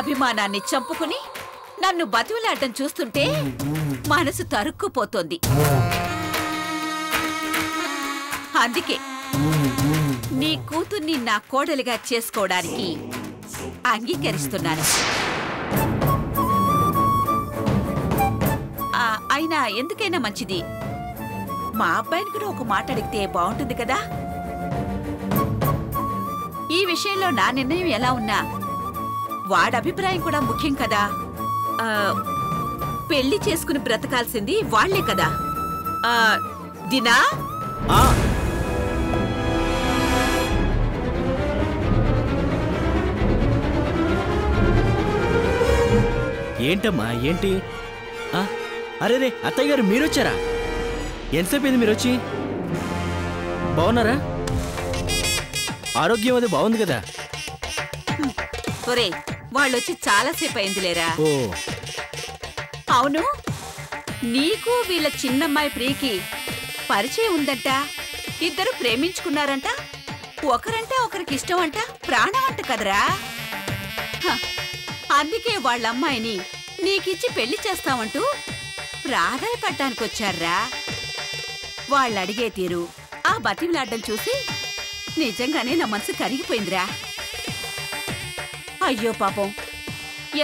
అభిమానాన్ని చంపుకుని నన్ను బతివిలాడటం చూస్తుంటే మనసు తరుక్కుపోతోంది. అందుకే నీ కూతుర్ని నా కోడలిగా చేసుకోవడానికి అంగీకరిస్తున్నాను. అయినా ఎందుకైనా మంచిది మా అబ్బాయిని కూడా ఒక మాట అడిగితే బాగుంటుంది కదా. ఈ విషయంలో నా నిర్ణయం ఎలా ఉన్నా వాడి అభిప్రాయం కూడా ముఖ్యం కదా. పెళ్లి చేసుకుని బ్రతకాల్సింది వాళ్లే కదా. దినా, ఏంటమ్మా ఏంటి? అరే రే అత్తయ్య గారు మీరొచ్చారా? ఎంతసేపు అయింది మీరొచ్చి? బాగున్నారా? ఆరోగ్యం అది బాగుంది కదా? ఒరే వాళ్ళొచ్చి చాలాసేపు అయిందిలేరా. ఓ అవును, నీకు వీళ్ళ చిన్నమ్మాయి ప్రియకి పరిచయం ఉందంట. ఇద్దరు ప్రేమించుకున్నారంట. ఒకరంటే ఒకరికి ఇష్టం అంట, ప్రాణం అంట కదరా. అందుకే వాళ్ళమ్మాయిని నీకిచ్చి పెళ్లి చేస్తామంటూ ప్రాధాయపడ్డానికొచ్చారా. వాళ్ళడిగే తీరు, ఆ బతివిలాడ్డం చూసి నిజంగానే నా మనసు కరిగిపోయిందిరా. అయ్యో పాపం,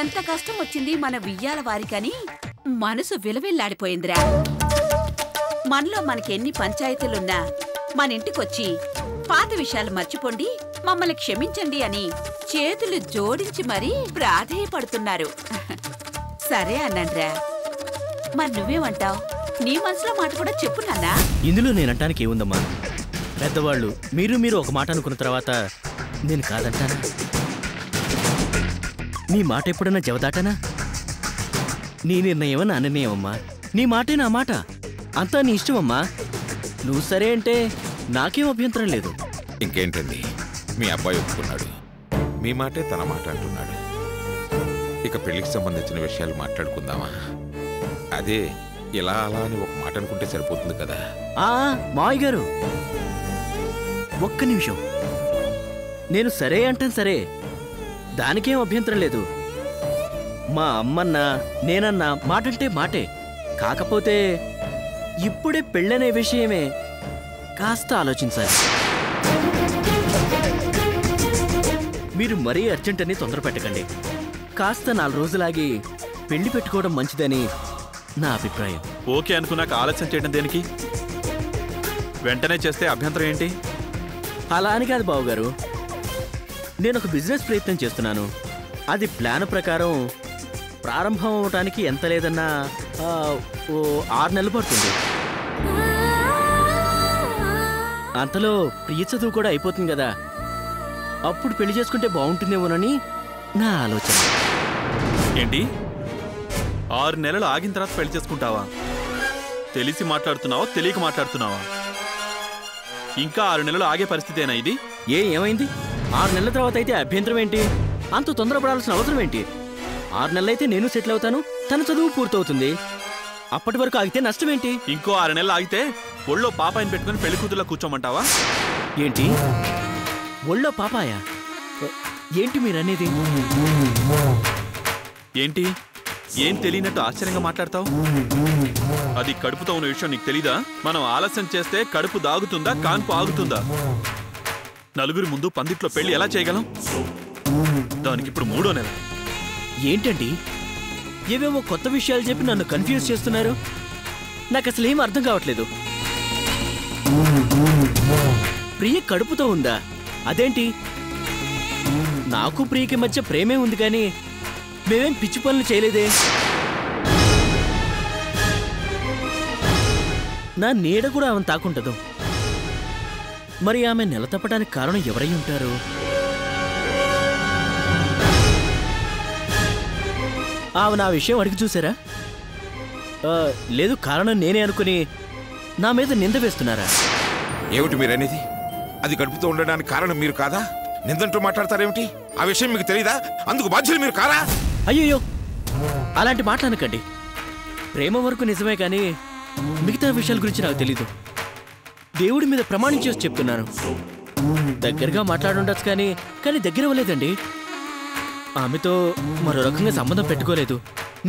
ఎంత కష్టం వచ్చింది మన వియ్యాల వారికని మనసు విలవిల్లాడిపోయిందిరా. మనలో మనకెన్ని పంచాయతీలున్నా మన ఇంటికొచ్చి పాత విషయాలు మర్చిపోండి, మమ్మల్ని క్షమించండి అని చేతులు జోడించి మరీ ప్రాధేయపడుతున్నారు. సరే అన్నాన్రా. మరి నువ్వేమంటావు? నీ మనసులో మాట కూడా చెప్పు నాన్నా. ఇందులో నేనంటానికి ఏముందమ్మా? పెద్దవాళ్ళు మీరు ఒక మాట అనుకున్న తర్వాత నేను కాదంటానా? నీ మాట ఎప్పుడన్నా జవదాటానా? నీ నిర్ణయమా నా నిర్ణయమమ్మా? నీ మాటే నా మాట, అంతా నీ ఇష్టమమ్మా. నువ్వు సరే అంటే నాకేం అభ్యంతరం లేదు. ఇంకేంటండి, మీ అబ్బాయి ఒప్పుకున్నాడు, మీ మాటే తన మాట అంటున్నాడు. ఇక పెళ్లికి సంబంధించిన విషయాలు మాట్లాడుకుందామా? అదే ఇలా అలా అని ఒక మాట అనుకుంటే సరిపోతుంది కదా. మావయ్య గారు ఒక్క నిమిషం. నేను సరే అంటాను, సరే, దానికేం అభ్యంతరం లేదు. మా అమ్మన్నా నేనన్నా మాటంటే మాటే. కాకపోతే ఇప్పుడే పెళ్ళనే విషయమే కాస్త ఆలోచించాలి. మీరు మరీ అర్జెంట్ అని తొందర పెట్టకండి. కాస్త 4 రోజులాగి పెళ్లి పెట్టుకోవడం మంచిదని నా అభిప్రాయం. ఓకే అనుకున్నాక ఆలస్యం చేయడం దేనికి? వెంటనే చేస్తే అభ్యంతరం ఏంటి? అలా అని కాదు బావుగారు, నేను ఒక బిజినెస్ ప్రయత్నం చేస్తున్నాను. అది ప్లాన్ ప్రకారం ప్రారంభం అవటానికి ఎంత లేదన్నా 6 నెలలు పడుతుంది. అంతలో ప్రియ చదువు కూడా అయిపోతుంది కదా. అప్పుడు పెళ్లి చేసుకుంటే బాగుంటుందేమోనని నా ఆలోచన. ఏంటి, 6 నెలలు ఆగిన తర్వాత పెళ్లి చేసుకుంటావా? తెలిసి మాట్లాడుతున్నావా, తెలియక మాట్లాడుతున్నావా? ఇంకా 6 నెలలు ఆగే పరిస్థితేనా ఇది? ఏమైంది? 6 నెలల తర్వాత అయితే అభ్యంతరం ఏంటి? అంత తొందరపడాల్సిన అవసరం ఏంటి? 6 నెలలైతే నేను సెటిల్ అవుతాను, తన చదువు పూర్తవుతుంది. అప్పటి వరకు ఆగితే నష్టం ఏంటి? ఇంకో 6 నెలలు ఆగితే ఒళ్ళో పాపాయిని పెట్టుకుని పెళ్లి కూతుర్లో కూర్చోమంటావా? ఏంటి ఒళ్ళో పాపాయా? ఏంటి మీరనేది? ఏంటి, ఏం తెలియనట్టు ఆశ్చర్యంగా మాట్లాడతావు? అది కడుపుతో ఉన్న విషయం నీకు తెలీదా? మనం ఆలస్యం చేస్తే కడుపు దాగుతుందా, కాన్పు ఆగుతుందా? నలుగురి ముందు పందిట్లో పెళ్లి ఎలా చేయగలం? దానికి ఇప్పుడు 3వ నెల. ఏంటండి ఏవేవో కొత్త విషయాలు చెప్పి నన్ను కన్ఫ్యూజ్ చేస్తున్నారు. నాకు అసలు ఏం అర్థం కావట్లేదు. ప్రియ కడుపుతో ఉందా? అదేంటి? నాకు ప్రియకి మధ్య ప్రేమే ఉంది కానీ మేమేం పిచ్చి పనులు చేయలేదే. నా నీడ కూడా ఆమెను తాకుంటదు. మరి ఆమె నెల తప్పడానికి కారణం ఎవరై ఉంటారు? ఆమె నా విషయం అడిగి చూసారా? లేదు, కారణం నేనే అనుకుని నా మీద నింద వేస్తున్నారా? ఏమిటి మీరనేది? అది కడుపుతూ ఉండడానికి కారణం మీరు కాదా? నిందంటూ మాట్లాడతారేమిటి? ఆ విషయం మీకు తెలీదా? అందుకు బాధ్యులు మీరు కారా? అయ్యో, అలాంటి మాట్లాడకండి. ప్రేమ వరకు నిజమే కానీ మిగతా విషయాల గురించి నాకు తెలీదు. దేవుడి మీద ప్రమాణం చేసి చెప్తున్నాను. దగ్గరగా మాట్లాడుండొచ్చు కానీ దగ్గర అవ్వలేదండి. ఆమెతో మరో రకంగా సంబంధం పెట్టుకోలేదు.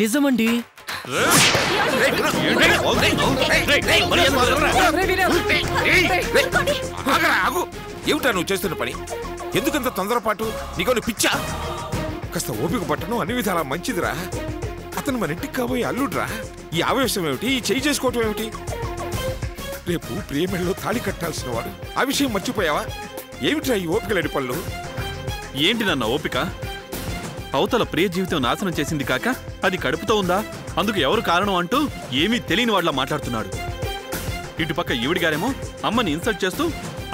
నిజమండి. ఏమిటా నువ్వు చేస్తున్న పని? ఎందుకంత తొందరపాటు? నీకు పిచ్చా? కాస్త ఓపిక పట్టడం అన్ని విధాలా మంచిదిరా. అతను మన ఇంటికి కాబోయే అల్లుడ్రా. ఈ ఆవేశం ఏమిటి? ఈ చేయి చేసుకోవటం ఏమిటి? రేపు ప్రియమెళ్ళలో తాళి కట్టాల్సిన వాడు. ఆ విషయం మర్చిపోయావా? ఏమిట్రా ఈ ఓపిక లేని పనులు? ఏంటి నాన్న ఓపిక? అవతల ప్రియ జీవితం నాశనం చేసింది కాక అది కడుపుతో ఉందా, అందుకు ఎవరు కారణం అంటూ ఏమీ తెలియని వాళ్ళ మాట్లాడుతున్నాడు. ఇటుపక్క ఈవిడిగారేమో అమ్మని ఇన్సల్ట్ చేస్తూ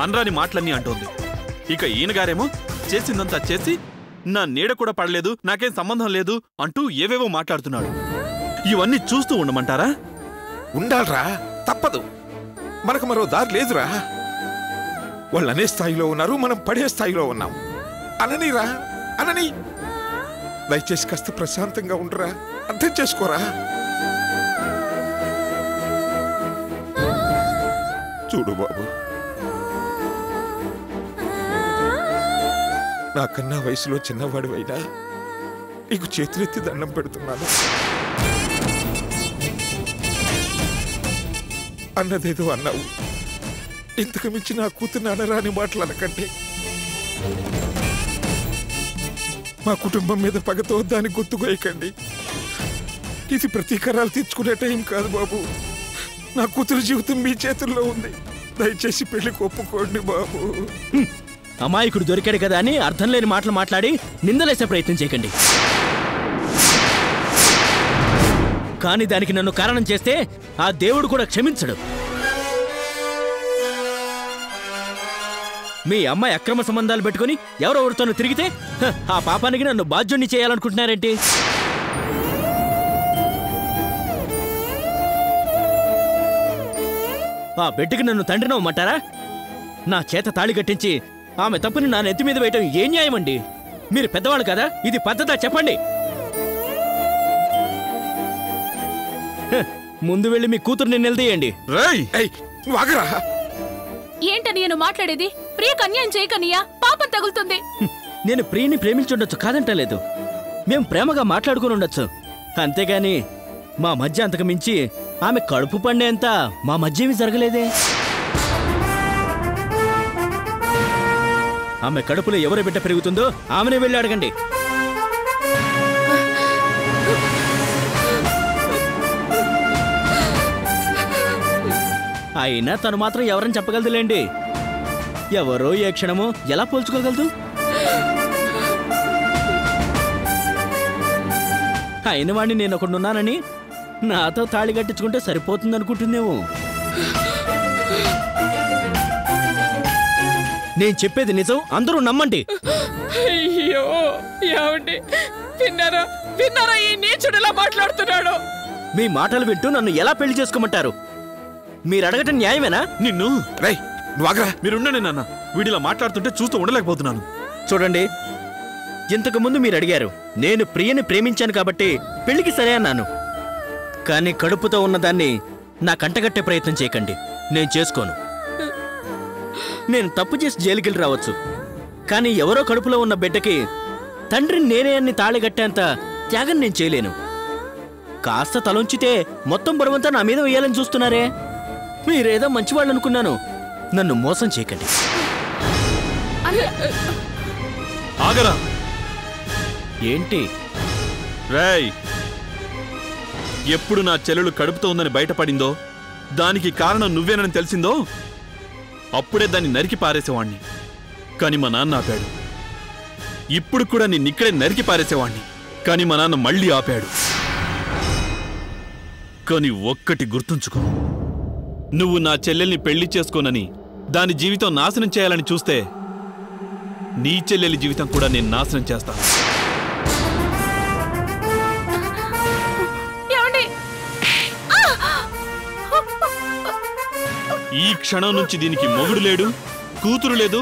అనరాని మాటలన్నీ అంటోంది. ఇక ఈయనగారేమో చేసిందంతా చేసి నా నీడ కూడా పడలేదు, నాకేం సంబంధం లేదు అంటూ ఏవేవో మాట్లాడుతున్నాడు. ఇవన్నీ చూస్తూ ఉండమంటారా? ఉండాలరా, తప్పదు. మనకు మరో దారి లేదురా. వాళ్ళు అనే స్థాయిలో ఉన్నారు, మనం పడే స్థాయిలో ఉన్నాం. అననిరా, అనని. దయచేసి కాస్త ప్రశాంతంగా ఉండరా, అర్థం చేసుకోరా. చూడు బాబు, నాకన్నా వయసులో చిన్నవాడివైనా నీకు చేతులెత్తి దండం పెడుతున్నాను. అన్నదేదో అన్నావు. ఇంతకు మించి నా కూతురు అనరాని మాటలు అనకండి. మా కుటుంబం మీద పగతో దాన్ని గుర్తుకోయకండి. ఇది ప్రతీకారాలు తీర్చుకునే టైం కాదు బాబు. నా కూతురు జీవితం మీ చేతుల్లో ఉంది. దయచేసి పెళ్లికి ఒప్పుకోండి బాబు. అమాయకుడు దొరికాడు కదా అని అర్థం లేని మాటలు మాట్లాడి నిందలేసే ప్రయత్నం చేయకండి. కానీ దానికి నన్ను కారణం చేస్తే ఆ దేవుడు కూడా క్షమించడు. మీ అమ్మాయి అక్రమ సంబంధాలు పెట్టుకుని ఎవరెవరితోనూ తిరిగితే ఆ పాపానికి నన్ను బాధ్యుణ్ణి చేయాలనుకుంటున్నారేంటి? ఆ బిడ్డకి నన్ను తండ్రినవ్వమంటారా? నా చేత తాళి కట్టించి ఆమె తప్పుని నా నెత్తి మీద వేయటం ఏం న్యాయమండి? మీరు పెద్దవాళ్ళు కదా, ఇది పద్ధతా చెప్పండి. ముందు వెళ్ళి మీ కూతుర్ని నిలదీయండి. ఏంటని నేను మాట్లాడేది? ప్రియకు అన్యాయం చేయకనియా, పాపం తగులుతుంది. నేను ప్రియని ప్రేమించుండొచ్చు, కాదంటలేదు. మేం ప్రేమగా మాట్లాడుకుని ఉండొచ్చు. అంతేగాని మా మధ్య అంతకు మించి ఆమె కడుపు పండేంత మా మధ్య ఏమీ జరగలేదే. ఆమె కడుపులో ఎవరి బిడ్డ పెరుగుతుందో ఆమెనే వెళ్ళి అడగండి. అయినా తను మాత్రం ఎవరని చెప్పగలదులేండి. ఎవరో ఏ క్షణమో ఎలా పోల్చుకోగలదు? అయిన వాడిని నేను ఒకడున్నానని నాతో తాళి కట్టించుకుంటే సరిపోతుందనుకుంటుందేమో. నేను చెప్పేది నిజం, అందరూ నమ్మండి. అయ్యో ఏమండి, విన్నారా విన్నారా ఈ నీచుడిలా మాట్లాడుతున్నాడు? మీ మాటలు వింటూ నన్ను ఎలా పెళ్లి చేసుకోమంటారు? మీరు అడగటం న్యాయమేనా? నిన్ను మీరుండండి నాన్న. వీడిలా మాట్లాడుతుంటే చూస్తూ ఉండలేకపోతున్నాను. చూడండి, ఇంతకు ముందు మీరు అడిగారు, నేను ప్రియని ప్రేమించాను కాబట్టి పెళ్లికి సరే అన్నాను. కానీ కడుపుతో ఉన్నదాన్ని నా కంటగట్టే ప్రయత్నం చేయకండి. నేను చేసుకోను. నేను తప్పు చేసి జైలుకెళ్ళి రావచ్చు, కానీ ఎవరో కడుపులో ఉన్న బిడ్డకి తండ్రిని నేనే అన్ని తాళిగట్టేంత త్యాగం నేను చేయలేను. కాస్త తలొంచితే మొత్తం బరువంతా నా మీద వేయాలని చూస్తున్నారే. మీరేదో మంచివాళ్ళు అనుకున్నాను. నన్ను మోసం చేయకండి. ఆగరా. ఏంటి? రేయ్, ఎప్పుడు నా చెల్లెలు కడుపుతో ఉందని బయటపడిందో, దానికి కారణం నువ్వేనని తెలిసిందో అప్పుడే దాన్ని నరికి పారేసేవాణ్ణి. కాని మా నాన్న ఆపాడు. ఇప్పుడు కూడా నిన్నిక్కడే నరికి పారేసేవాణ్ణి, కాని మా నాన్న మళ్ళీ ఆపాడు. కాని ఒక్కటి గుర్తుంచుకో, నువ్వు నా చెల్లెల్ని పెళ్లి చేసుకోనని దాని జీవితం నాశనం చేయాలని చూస్తే నీ చెల్లెలి జీవితం కూడా నేను నాశనం చేస్తాను. ఈ క్షణం నుంచి దీనికి మొగుడు లేడు, కూతురు లేదు,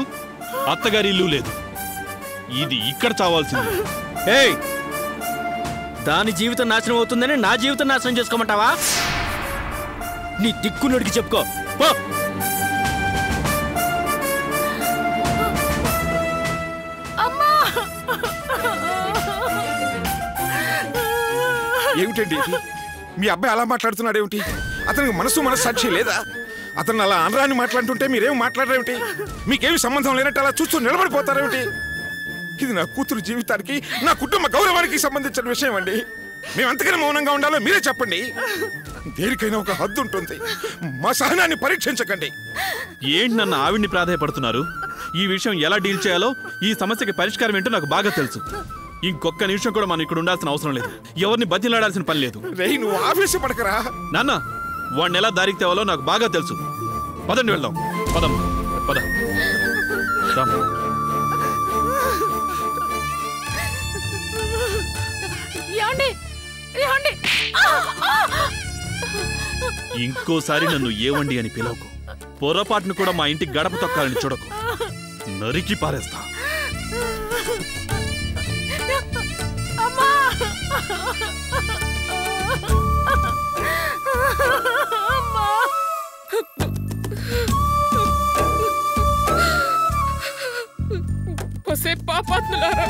అత్తగారి ఇల్లు లేదు. ఇది ఇక్కడ చావాల్సింది. ఏయ్, దాని జీవితం నాశనం అవుతుందని నా జీవితం నాశనం చేసుకోమంటావా? నీ దిక్కునుడికి చెప్పుకో. ఏమిటండి మీ అబ్బాయి అలా మాట్లాడుతున్నాడు ఏమిటి? అతనికి మనస్సాక్షి లేదా? అతను అలా అనరాని మాట్లాడుతుంటే మీరేం మాట్లాడరేమిటి? మీకేమి సంబంధం లేనట్టు అలా చూస్తూ నిలబడిపోతారేమిటి? ఇది నా కూతురు జీవితానికి, నా కుటుంబ గౌరవానికి సంబంధించిన విషయం అండి. మేము అంతకన్నా మౌనంగా ఉండాలో మీరే చెప్పండి. దేనికైనా ఒక హద్దు ఉంటుంది. మా సహనాన్ని పరీక్షించకండి. ఏంటి నన్ను ఆవిడ్ని ప్రాధాయపడుతున్నారు? ఈ విషయం ఎలా డీల్ చేయాలో, ఈ సమస్యకి పరిష్కారం ఏంటో నాకు బాగా తెలుసు. ఇంకొక్క నిమిషం కూడా మనం ఇక్కడ ఉండాల్సిన అవసరం లేదు. ఎవరిని బతిలాడాల్సిన పని లేదు. రేయ్, నువ్వు ఆవేశపడకరా. నాన్న, వాడిని ఎలా దారికి తేవాలో నాకు బాగా తెలుసు. పదండి వెళ్దాం. పదమ్మా, పద. ఇంకోసారి నన్ను ఏవండి అని పిలవకు. పొరపాటును కూడా మా ఇంటికి గడప తొక్కాలని చూడకు. నరికి పారేస్తా. పాపాత్ములారా,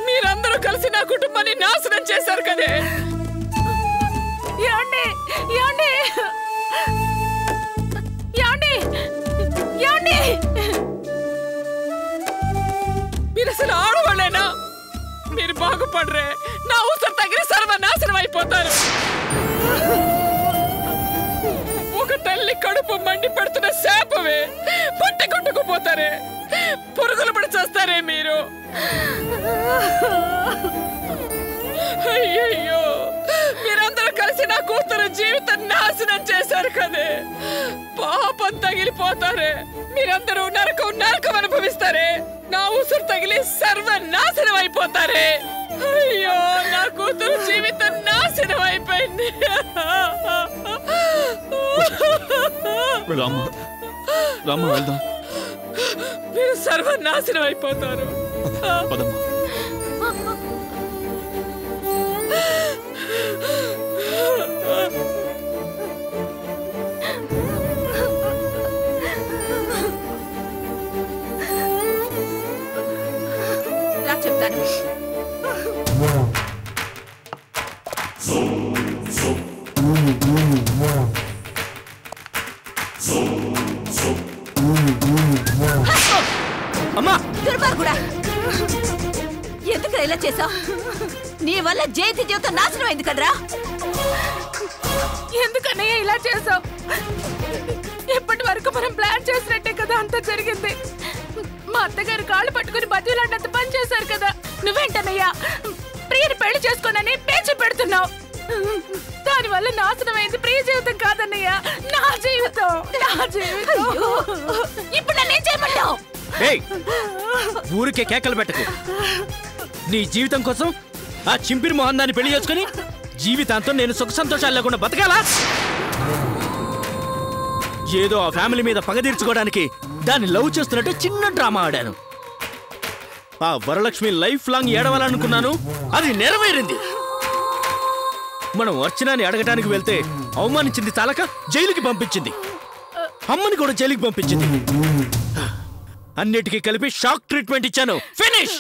మీరందరూ కలిసి నా కుటుంబాన్ని నాశనం చేశారు కదే. ఏమండి ఏమండి ఏమండి ఏమండి, మీరు అసలు ఆడవాళ్ళేనా? మీరు బాగుపడరే, నా ఊసర తగిలి సర్వనాశనం అయిపోతారు. ఒక తల్లి కడుపు మండి పడుతున్న శాపమే పట్టి కొట్టుకుపోతారే. పురుగులు పడి చేస్తారే మీరు. అయ్యయ్యో, మీరందరూ కలిసి నా కూతురు జీవితం నాశనం చేశారు కదే. పాపం తగిలిపోతారే. మీరందరూ నరకం అనుభవిస్తారే. నా ఊసురు తగిలి సర్వనాశనం అయిపోతారే. అయ్యో, నా కూతురు జీవితం నాశనం అయిపోయింది. రామ్మ వెళ్దాం. మీరు సర్వనాశనం అయిపోతారు. పదమ్మా. రా చెప్తాను. అమ్మా, దుర్మార్గుడా, ఎందుకు ఇలా చేసావు? నీ వల్ల జయంతి జీవితం నాశనం అయింది కదరా. ఎందుకన్నయ్య ఇలా చేసావు? ఎప్పటి వరకు మనం ప్లాన్ చేసినట్టే కదా అంతా జరిగింది. మా అత్తగారు కాళ్ళు పట్టుకుని బతిలాడినంత పని చేశారు కదా. నువ్వేంటన్నయ్యా ప్రియని పెళ్లి చేసుకోనని పేచి పెడుతున్నావు. దానివల్ల నాశనం అయింది ప్రియ జీవితం కాదన్నయ్య, నా జీవితం. ఇప్పుడు నన్నేం చేయమంటావు? ఊరికే కేకలు పెట్టకు. నీ జీవితం కోసం ఆ చింపిరి మొహన్ దాన్ని పెళ్లి చేసుకుని జీవితాంతం నేను సుఖ సంతోషాలు లేకుండా బతకాలా? ఏదో ఆ ఫ్యామిలీ మీద పగ తీర్చుకోవడానికి దాన్ని లవ్ చేస్తున్నట్టు చిన్న డ్రామా ఆడాను. ఆ వరలక్ష్మి లైఫ్ లాంగ్ ఏడవాలనుకున్నాను, అది నెరవేరింది. మనం అర్చనాని అడగటానికి వెళ్తే అవమానించింది చాలక జైలుకి పంపించింది. అమ్మని కూడా జైలుకి పంపించింది. అన్నిటికీ కలిపి షాక్ ట్రీట్మెంట్ ఇచ్చాను. ఫినిష్.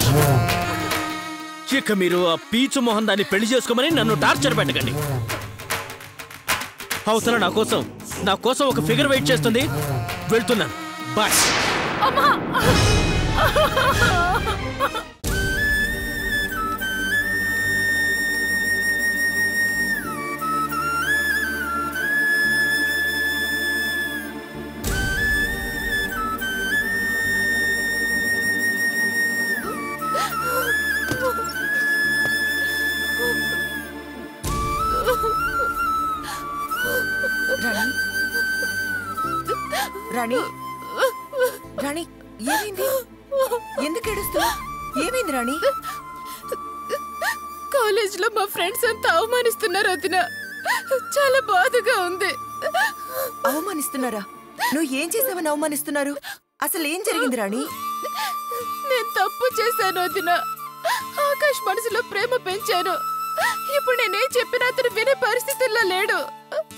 ఇక మీరు ఆ పీచు మొహన్ దాన్ని పెళ్లి చేసుకోమని నన్ను టార్చర్ పెట్టకండి. అవసర నా కోసం ఒక ఫిగర్ వెయిట్ చేస్తుంది. వెళ్తున్నాను. బాయ్. రాణి, రాణి, ఏమైంది? ఎందుకు ఏడుస్తున్నావు? ఏమైంది రాణి? కాలేజీలో మా ఫ్రెండ్స్ అంతా అవమానిస్తున్నారు వదిన. చాలా బాధగా ఉంది. అవమానిస్తున్నారా? నువ్వు ఏం చేసావని అవమానిస్తున్నారు? అసలు ఏం జరిగింది రాణి? నేను తప్పు చేశాను వదిన. ఆకాష్ మనసులో ప్రేమ పెంచాను. ఇప్పుడు నేనేం చెప్పినా అతను వినే పరిస్థితుల్లో లేడు.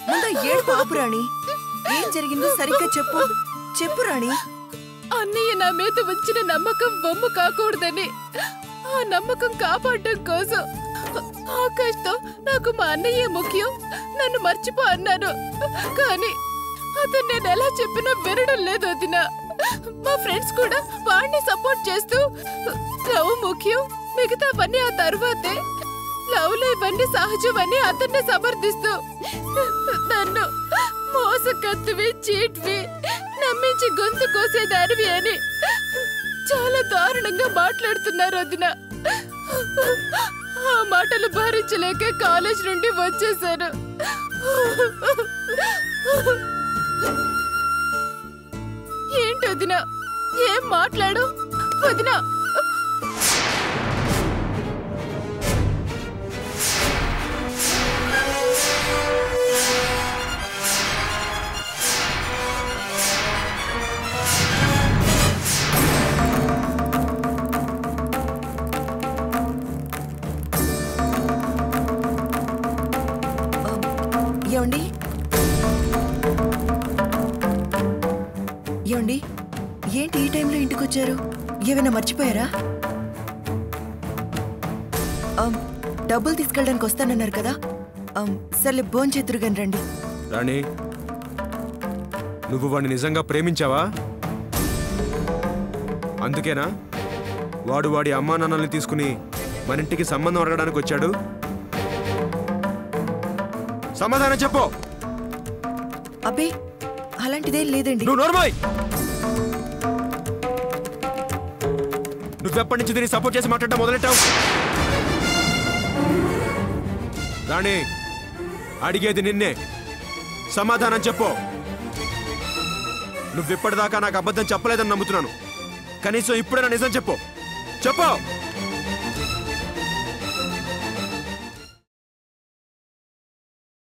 ముందు ఏడు పాపు రాణి. ఏం జరిగిందో సరిగ్గా చెప్పు రాణి. అన్నయ్య నా మీద ఉంచిన నమ్మకం వమ్ము కాకూడదని, ఆ నమ్మకం కాపాడటం కోసం ఆకాష్తో నాకు మా అన్నయ్యే ముఖ్యం, నన్ను మర్చిపో అన్నాను. కానీ అతను నేను ఎలా చెప్పినా వినడం లేదు వదిన. మా ఫ్రెండ్స్ కూడా వాడిని సపోర్ట్ చేస్తూ లవ్ ముఖ్యం, మిగతావన్నీ ఆ తర్వాతే, లవ్ లో ఇవన్నీ సహజమని అతన్ని సమర్థిస్తూ నన్ను మోసకత్తువి, చీట్వి, నమ్మించి గొంతు కోసేదానివి అని చాలా దారుణంగా మాట్లాడుతున్నారు వదిన. ఆ మాటలు భరించలేక కాలేజ్ నుండి వచ్చేసాను. ఏంటి వదిన, ఏం మాట్లాడు వదిన? ఏమండి ఏమండి ఏంటి ఈ టైంలో ఇంటికి వచ్చారు? ఏమైనా మర్చిపోయారా? డబ్బులు తీసుకెళ్ళడానికి వస్తానన్నారు కదా, సర్లే భోంచేతురుగాని రండి. రాణి, నువ్వు వాడిని నిజంగా ప్రేమించావా? అందుకేనా వాడి అమ్మా నాన్నల్ని తీసుకుని మన ఇంటికి సంబంధం అడగడానికి వచ్చాడు? సమాధానం చెప్పు. అబ్బే అలాంటిదేం లేదండి. నువ్వు నోర్మోయ్. నువ్వెప్పటి నుంచి దీన్ని సపోర్ట్ చేసి మాట్లాడటం మొదలెట్టావు? రాణి, అడిగేది నిన్నే, సమాధానం చెప్పు. నువ్విప్పటిదాకా నాకు అబద్ధం చెప్పలేదని నమ్ముతున్నాను, కనీసం ఇప్పుడైనా నిజం చెప్పు. చెప్పు.